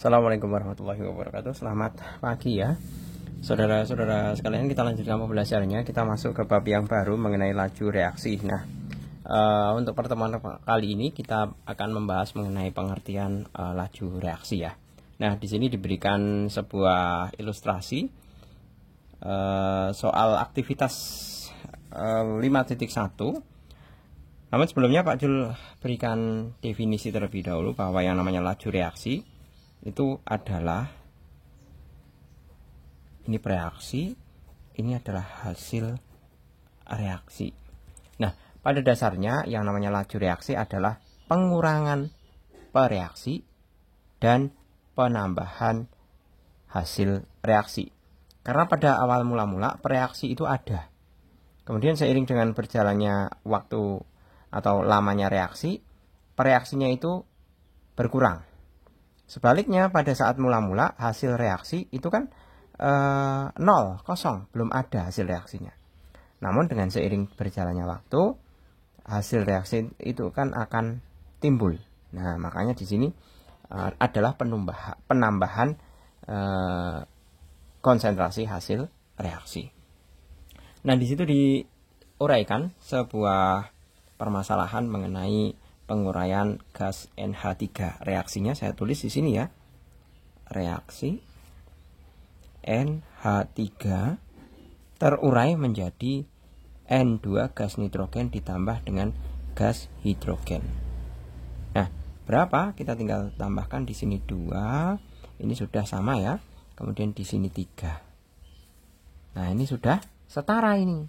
Assalamualaikum warahmatullahi wabarakatuh. Selamat pagi ya saudara-saudara sekalian. Kita lanjutkan pembelajarannya. Kita masuk ke bab yang baru mengenai laju reaksi. Nah, untuk pertemuan kali ini kita akan membahas mengenai pengertian laju reaksi ya. Nah, di sini diberikan sebuah ilustrasi soal aktivitas 5.1. Namun sebelumnya Pak Jul berikan definisi terlebih dahulu bahwa yang namanya laju reaksi itu adalah ini reaksi, ini adalah hasil reaksi. Nah, pada dasarnya yang namanya laju reaksi adalah pengurangan pereaksi dan penambahan hasil reaksi. Karena pada awal mula-mula pereaksi itu ada. Kemudian seiring dengan berjalannya waktu atau lamanya reaksi, pereaksinya itu berkurang. Sebaliknya pada saat mula-mula hasil reaksi itu kan nol, kosong, belum ada hasil reaksinya. Namun dengan seiring berjalannya waktu hasil reaksi itu kan akan timbul. Nah, makanya di sini adalah penambahan konsentrasi hasil reaksi. Nah, di situ diuraikan sebuah permasalahan mengenai penguraian gas NH3. Reaksinya saya tulis di sini ya. Reaksi NH3 terurai menjadi N2 gas nitrogen ditambah dengan gas hidrogen. Nah, berapa? Kita tinggal tambahkan di sini 2. Ini sudah sama ya. Kemudian di sini 3. Nah, ini sudah setara ini.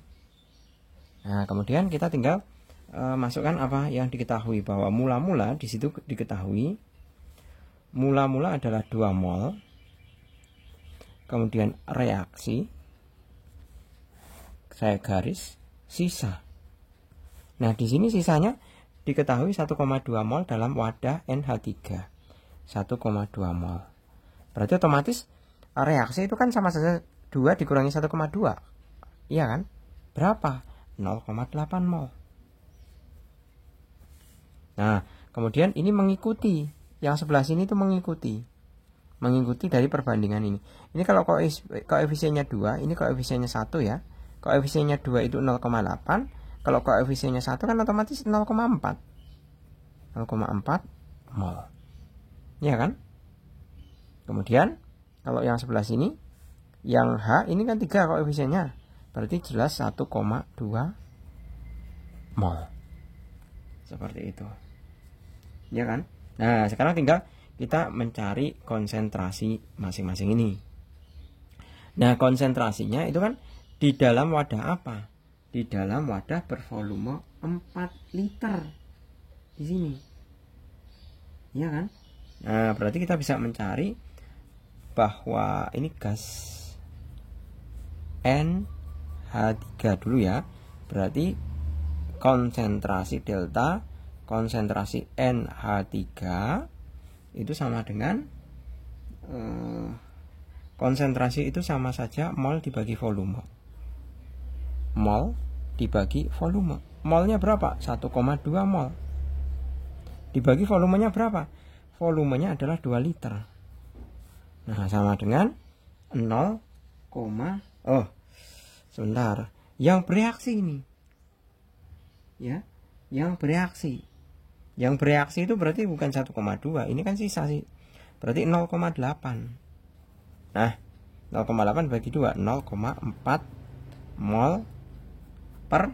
Nah, kemudian kita tinggal masukkan apa yang diketahui, bahwa mula-mula di situ diketahui mula-mula adalah 2 mol. Kemudian reaksi saya garis sisa. Nah, di sini sisanya diketahui 1,2 mol dalam wadah NH3. 1,2 mol. Berarti otomatis reaksi itu kan sama saja 2 dikurangi 1,2. Iya kan? Berapa? 0,8 mol. Nah, kemudian ini mengikuti, yang sebelah sini itu mengikuti dari perbandingan ini. Ini kalau koefisiennya 2, ini koefisiennya 1 ya. Koefisiennya 2 itu 0,8. Kalau koefisiennya 1 kan otomatis 0,4. 0,4 mol. Ya kan? Kemudian kalau yang sebelah sini, yang H ini kan 3 koefisiennya. Berarti jelas 1,2 mol. Seperti itu. Ya kan? Nah, sekarang tinggal kita mencari konsentrasi masing-masing ini. Nah, konsentrasinya itu kan di dalam wadah apa? Di dalam wadah bervolume 4 liter. Di sini. Ya kan? Nah, berarti kita bisa mencari bahwa ini gas NH3 dulu ya. Berarti konsentrasi delta, konsentrasi NH3 itu sama dengan konsentrasi itu sama saja mol dibagi volume. Mol dibagi volume. Molnya berapa? 1,2 mol. Dibagi volumenya berapa? Volumenya adalah 2 liter. Nah, sama dengan 0, sebentar. Yang bereaksi ini. Ya, yang bereaksi. Yang bereaksi itu berarti bukan 1,2, ini kan sisa sih. Berarti 0,8. Nah, 0,8 bagi 2, 0,4 mol per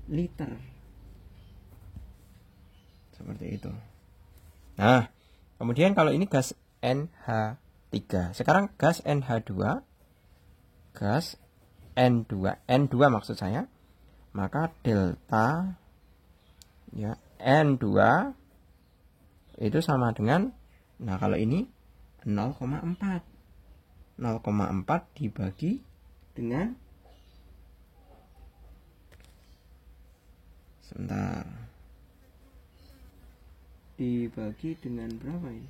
liter. Seperti itu. Nah, kemudian kalau ini gas NH3. Sekarang gas NH2. Gas N2 maksud saya. Maka delta ya N2 itu sama dengan, nah kalau ini 0,4. 0,4 dibagi dengan, sebentar, dibagi dengan berapa ini?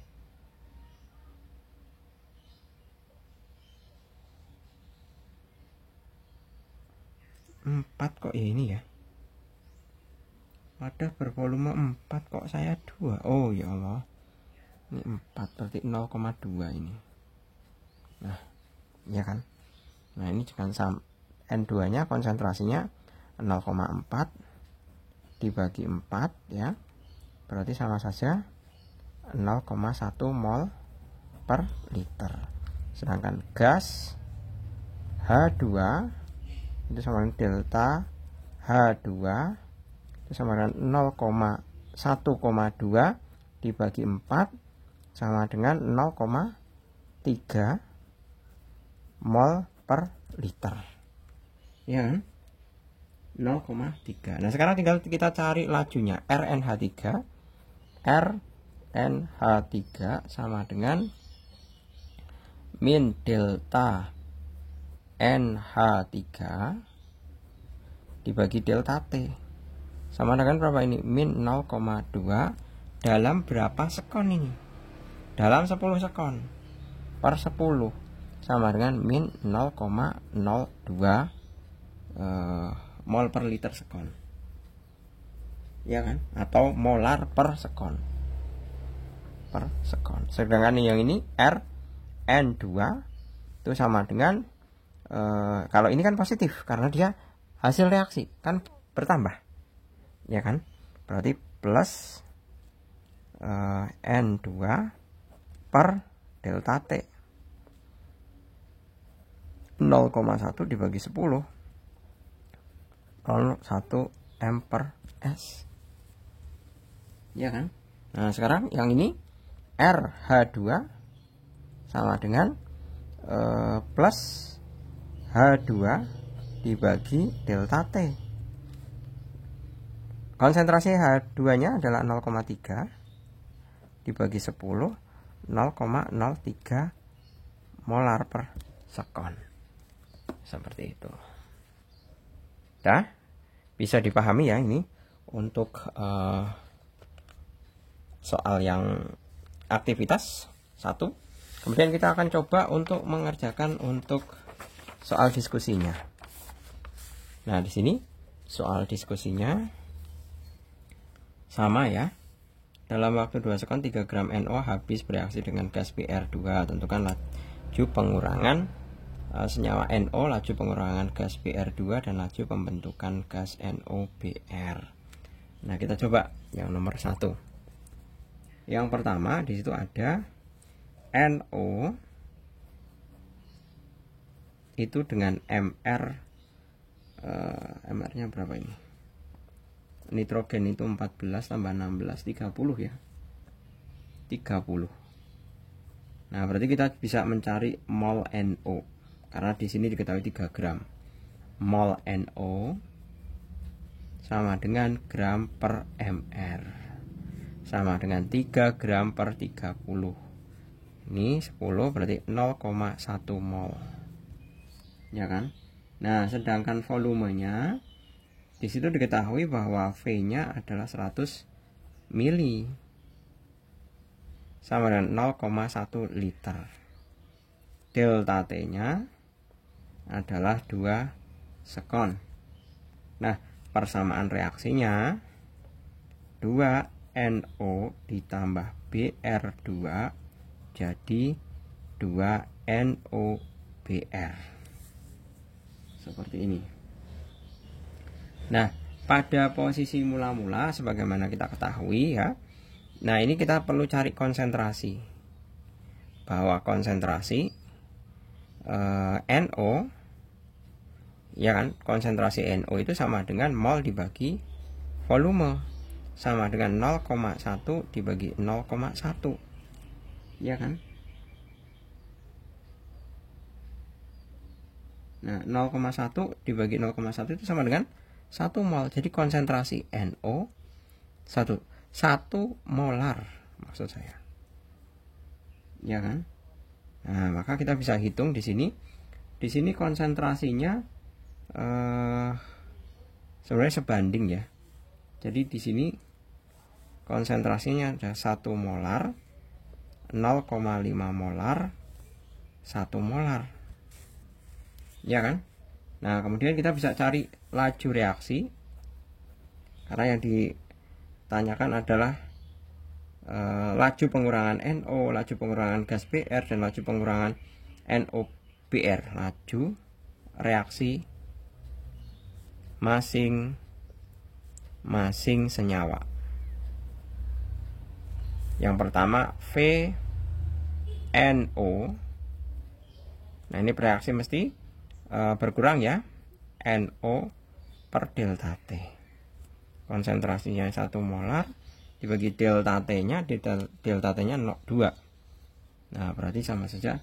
4 kok ya ini ya. Wadah bervolume 4 kok saya 2. Oh ya Allah. Ini 4 berarti 0,2 ini. Nah, ya kan? Nah, ini juga N2-nya konsentrasinya 0,4 dibagi 4 ya. Berarti sama saja 0,1 mol per liter. Sedangkan gas H2 itu sama dengan delta H2 itu sama dengan 1,2 dibagi 4 sama dengan 0,3 mol per liter. Ya kan? 0,3. Nah, sekarang tinggal kita cari lajunya. RNH3 sama dengan min delta NH3 dibagi delta T. Sama dengan berapa ini? Min 0,2 dalam berapa sekon ini? Dalam 10 sekon per 10 sama dengan min 0,02 mol per liter sekon. Ya kan? Atau molar per sekon. Sedangkan yang ini Rn2 itu sama dengan kalau ini kan positif karena dia hasil reaksi kan bertambah. Ya kan? Berarti plus N2 per delta T. 0,1 dibagi 10 0,1 M per S. Ya kan? Nah, sekarang yang ini RH2 sama dengan plus H2 dibagi delta T. Konsentrasi H2-nya adalah 0,3 dibagi 10 0,03 molar per sekon. Seperti itu. Nah, bisa dipahami ya ini untuk soal yang aktivitas 1. Kemudian kita akan coba untuk mengerjakan untuk soal diskusinya. Nah, di sini soal diskusinya sama ya. Dalam waktu 2 sekon 3 gram NO habis bereaksi dengan gas PR2. Tentukan laju pengurangan senyawa NO, laju pengurangan gas PR2 dan laju pembentukan gas NOBr. Nah, kita coba yang nomor 1. Yang pertama di situ ada NO itu dengan MR, MR-nya berapa ini? Nitrogen itu 14 tambah 16 30 ya. 30. Nah, berarti kita bisa mencari mol NO. Karena di sini diketahui 3 gram. Mol NO sama dengan gram per MR. Sama dengan 3 gram per 30. Ini 10 berarti 0,1 mol. Ya kan? Nah, sedangkan volumenya di situ diketahui bahwa V-nya adalah 100 mili sama dengan 0,1 liter. Delta T-nya adalah 2 sekon. Nah, persamaan reaksinya 2NO ditambah Br2 jadi 2NOBr. Seperti ini. Nah, pada posisi mula-mula sebagaimana kita ketahui ya. Nah, ini kita perlu cari konsentrasi. Bahwa konsentrasi NO ya kan, konsentrasi NO itu sama dengan mol dibagi volume sama dengan 0,1 dibagi 0,1. Ya kan? Nah, 0,1 dibagi 0,1 itu sama dengan 1 mol. Jadi konsentrasi NO 1 molar maksud saya. Ya kan? Nah, maka kita bisa hitung di sini. Di sini konsentrasinya sebenarnya sebanding ya. Jadi di sini konsentrasinya ada 1 molar, 0,5 molar, 1 molar. Ya kan? Nah, kemudian kita bisa cari laju reaksi. Karena yang ditanyakan adalah laju pengurangan NO, laju pengurangan gas Br, dan laju pengurangan NOBr. Laju reaksi masing-masing senyawa. Yang pertama VNO. Nah, ini bereaksi mesti berkurang ya. NO per delta T. Konsentrasinya 1 molar dibagi delta T-nya, delta T-nya 2. Nah, berarti sama saja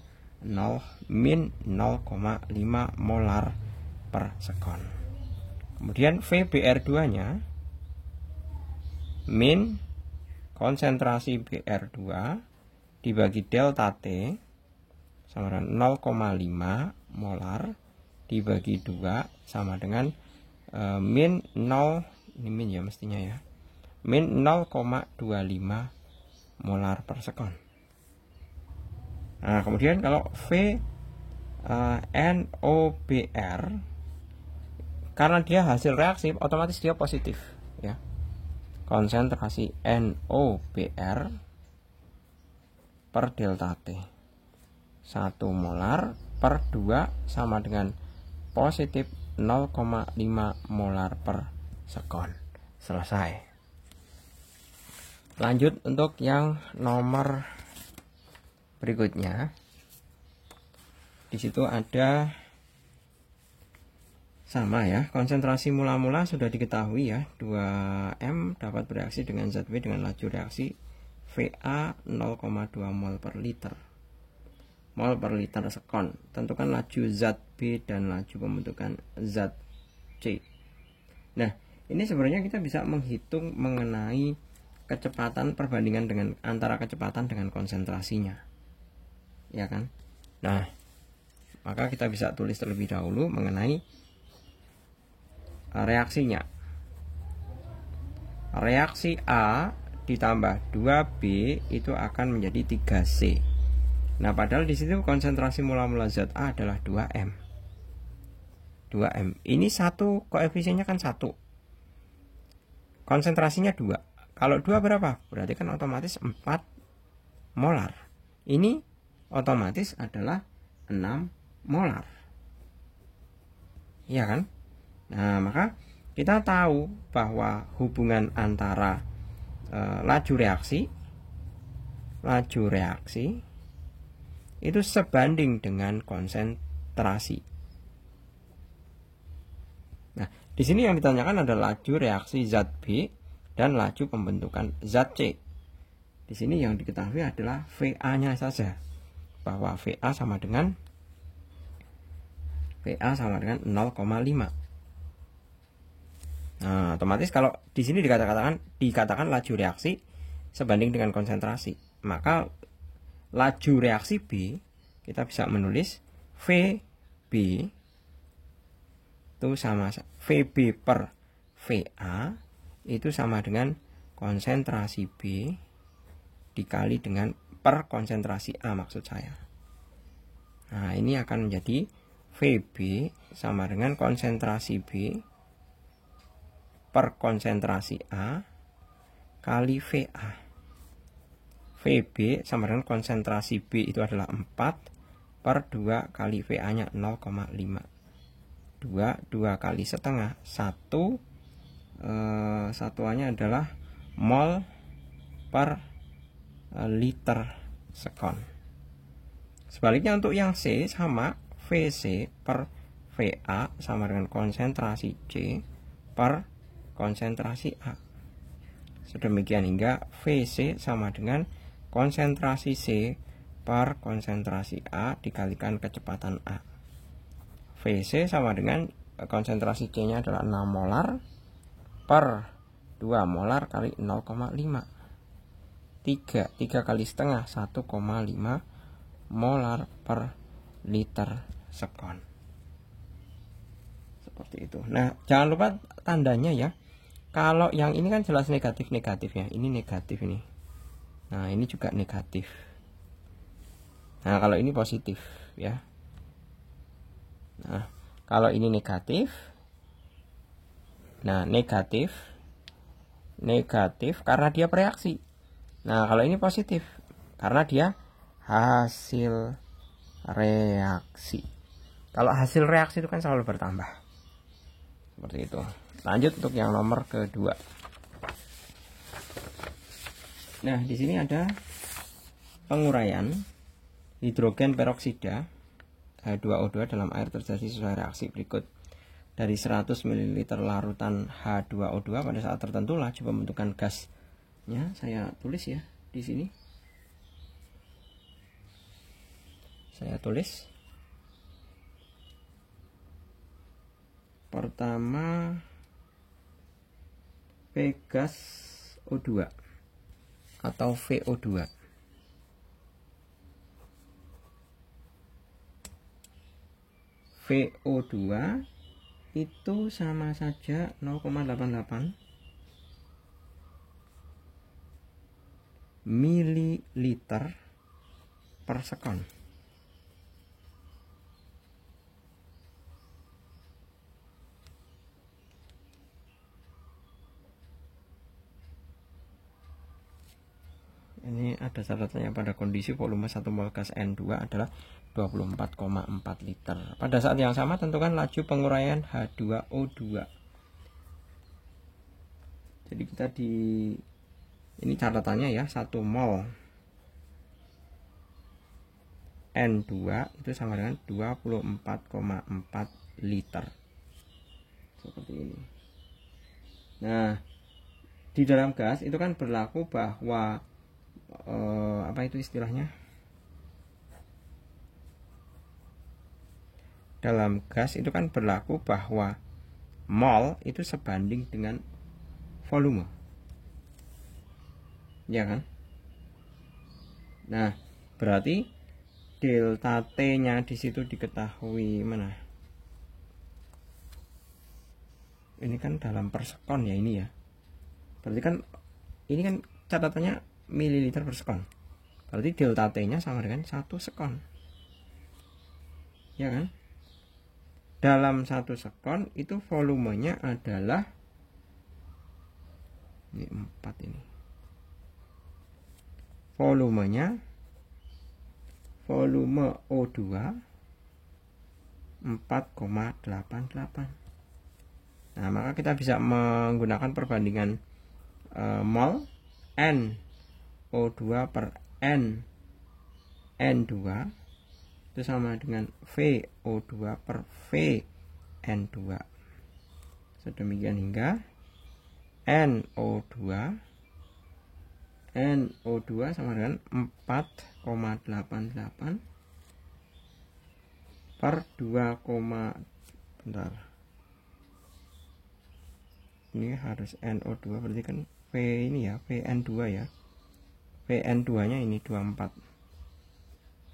min 0,5 molar per sekon. Kemudian VBr2-nya min konsentrasi Br2 dibagi delta T sama dengan 0,5 molar dibagi 2 sama dengan min 0, ini min ya mestinya ya, min 0,25 molar per sekon. Nah, kemudian kalau NOBr, karena dia hasil reaksi, otomatis dia positif ya. Konsentrasi NOBr per delta T 1 molar per 2 sama dengan positif 0,5 molar per sekon. Selesai. Lanjut untuk yang nomor berikutnya. Di situ ada sama ya, konsentrasi mula-mula sudah diketahui ya, 2M dapat bereaksi dengan Zat B dengan laju reaksi VA 0,2 mol per liter sekon. Tentukan laju Zat B dan laju pembentukan Zat C. Nah, ini sebenarnya kita bisa menghitung mengenai kecepatan perbandingan dengan antara kecepatan dengan konsentrasinya. Ya kan? Nah, maka kita bisa tulis terlebih dahulu mengenai reaksinya. Reaksi A ditambah 2B itu akan menjadi 3C. Nah, padahal di situ konsentrasi mula-mula zat A adalah 2M. 2M. Ini satu, koefisiennya kan 1. Konsentrasinya 2. Kalau 2 berapa? Berarti kan otomatis 4 molar. Ini otomatis adalah 6 molar. Iya kan? Nah, maka kita tahu bahwa hubungan antara laju reaksi itu sebanding dengan konsentrasi. Nah, di sini yang ditanyakan adalah laju reaksi zat B dan laju pembentukan zat C. Di sini yang diketahui adalah VA-nya saja, bahwa VA sama dengan 0,5. Nah, otomatis kalau di sini dikatakan laju reaksi sebanding dengan konsentrasi, maka laju reaksi B kita bisa menulis VB itu sama VB per VA itu sama dengan konsentrasi B dikali dengan per konsentrasi A maksud saya. Nah, ini akan menjadi VB sama dengan konsentrasi B per konsentrasi A kali VA. VB sama dengan konsentrasi B itu adalah 4 per 2 kali VA-nya 0,5. 2 kali setengah, 1 satuannya adalah mol per liter sekon. Sebaliknya untuk yang C sama VC per VA sama dengan konsentrasi C per konsentrasi A. Sedemikian hingga VC sama dengan konsentrasi C per konsentrasi A dikalikan kecepatan A. VC sama dengan konsentrasi C-nya adalah 6 molar per 2 molar kali 0,5. 3 kali setengah 1,5 molar per liter sekon. Seperti itu. Nah, jangan lupa tandanya ya. Kalau yang ini kan jelas negatif-negatif ya. Ini negatif ini. Nah, ini juga negatif. Nah, kalau ini positif ya. Nah, kalau ini negatif. Nah, negatif karena dia bereaksi. Nah, kalau ini positif karena dia hasil reaksi. Kalau hasil reaksi itu kan selalu bertambah. Seperti itu. Lanjut untuk yang nomor kedua. Nah, di sini ada penguraian hidrogen peroksida H2O2 dalam air terjadi sesuai reaksi berikut. Dari 100 ml larutan H2O2 pada saat tertentu laju pembentukan gasnya saya tulis ya di sini. Saya tulis. Pertama P gas O2 atau VO2. VO2 itu sama saja 0,88 mililiter per sekon. Ini ada catatannya, pada kondisi volume 1 mol gas N2 adalah 24,4 liter. Pada saat yang sama tentukan laju penguraian H2O2. Jadi kita ini catatannya ya, 1 mol N2 itu sama dengan 24,4 liter. Seperti ini. Nah, di dalam gas itu kan berlaku bahwa apa itu istilahnya? Dalam gas itu kan berlaku bahwa mol itu sebanding dengan volume. Ya kan? Nah, berarti delta T-nya di situ diketahui mana? Ini kan dalam per sekon ya ini ya. Berarti kan ini kan catatannya mililiter per sekon. Berarti delta T-nya sama dengan 1 sekon. Ya kan? Dalam 1 sekon itu volumenya adalah ini 4 ini. Volume O2 4,88. Nah, maka kita bisa menggunakan perbandingan mol NO2 per N2 itu sama dengan VO2 per VN2. Sedemikian hingga NO2 sama dengan 4,88 per 2, bentar. Ini harus NO2 berarti kan V ini ya, VN2 ya. VN2 nya ini 24,4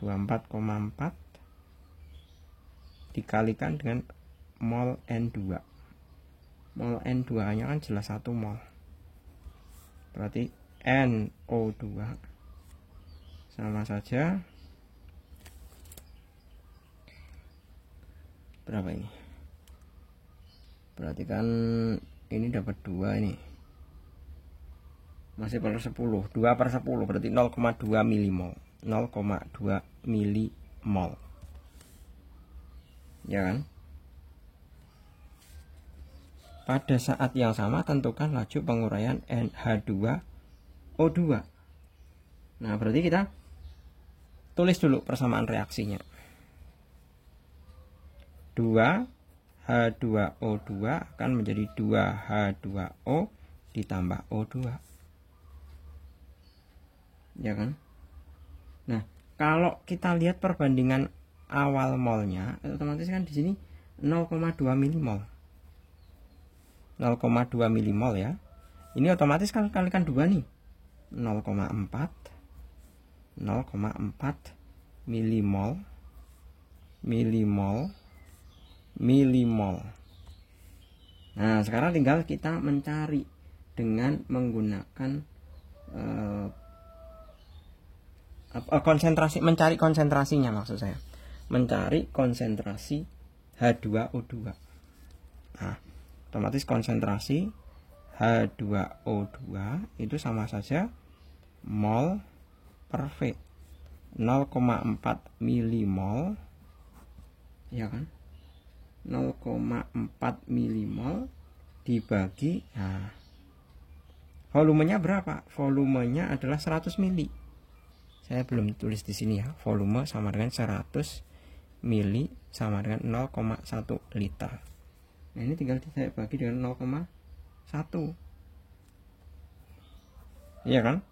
dikalikan dengan mol N2. Mol N2 nya kan jelas 1 mol. Berarti NO2 sama saja berapa ini? Berarti kan ini dapat 2 ini. Masih per 10. 2 per 10 berarti 0,2 milimol. 0,2 milimol. Ya kan? Pada saat yang sama tentukan laju penguraian NH2O2. Nah, berarti kita tulis dulu persamaan reaksinya. 2H2O2 akan menjadi 2H2O ditambah O2. Ya kan? Nah, kalau kita lihat perbandingan awal molnya, otomatis kan di sini 0,2 milimol. 0,2 milimol ya. Ini otomatis kan kalikan 2 nih. 0,4 milimol. Nah, sekarang tinggal kita mencari dengan menggunakan konsentrasi, mencari konsentrasinya maksud saya. Mencari konsentrasi H2O2. Nah, otomatis konsentrasi H2O2 itu sama saja mol per V. 0,4 milimol, ya kan? 0,4 milimol dibagi, nah, volumenya berapa? Volumenya adalah 100 mili. Saya belum tulis di sini ya. Volume sama dengan 100 mili sama dengan 0,1 liter. Nah, ini tinggal saya bagi dengan 0,1. Iya kan?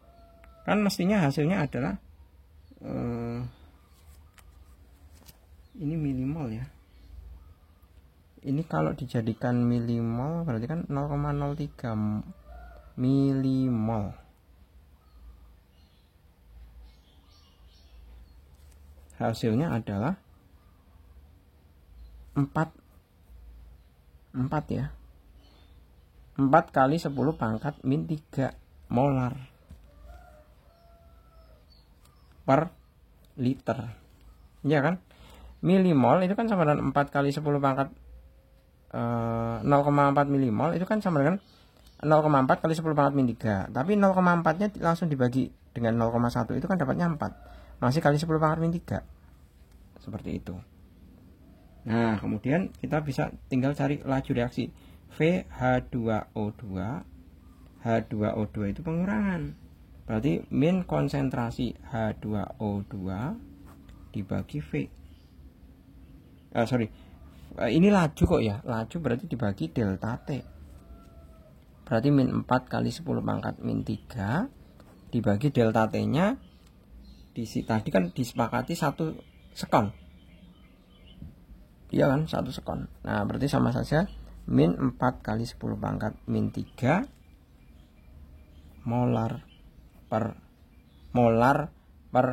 Kan mestinya hasilnya adalah ini milimol ya. Ini kalau dijadikan milimol berarti kan 0,03 milimol. Hasilnya adalah 4 ya. 4 kali 10 pangkat min 3 molar per liter. Ya kan? Milimol itu kan sama dengan 4 kali 10 pangkat 0,4 milimol itu kan sama dengan 0,4 kali 10 pangkat min 3. Tapi 0,4 nya langsung dibagi dengan 0,1 itu kan dapatnya 4. Masih kali 10 pangkat min 3. Seperti itu. Nah, kemudian kita bisa tinggal cari laju reaksi VH2O2. H2O2 itu pengurangan. Berarti min konsentrasi H2O2 dibagi V. Ini laju kok ya. Laju berarti dibagi delta T. Berarti min 4 kali 10 pangkat min 3 dibagi delta T-nya tadi kan disepakati 1 sekon. Iya kan, 1 sekon. Nah, berarti sama saja min 4 kali 10 pangkat min 3 molar per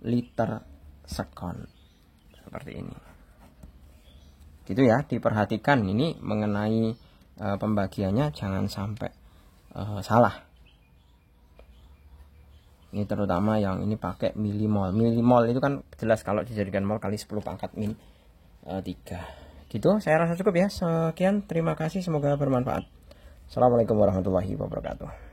liter sekon. Seperti ini. Gitu ya, diperhatikan ini mengenai pembagiannya jangan sampai salah. Ini terutama yang ini pakai milimol. Milimol itu kan jelas kalau dijadikan mol kali 10 pangkat min 3. Gitu, saya rasa cukup ya. Sekian, terima kasih, semoga bermanfaat. Assalamualaikum warahmatullahi wabarakatuh.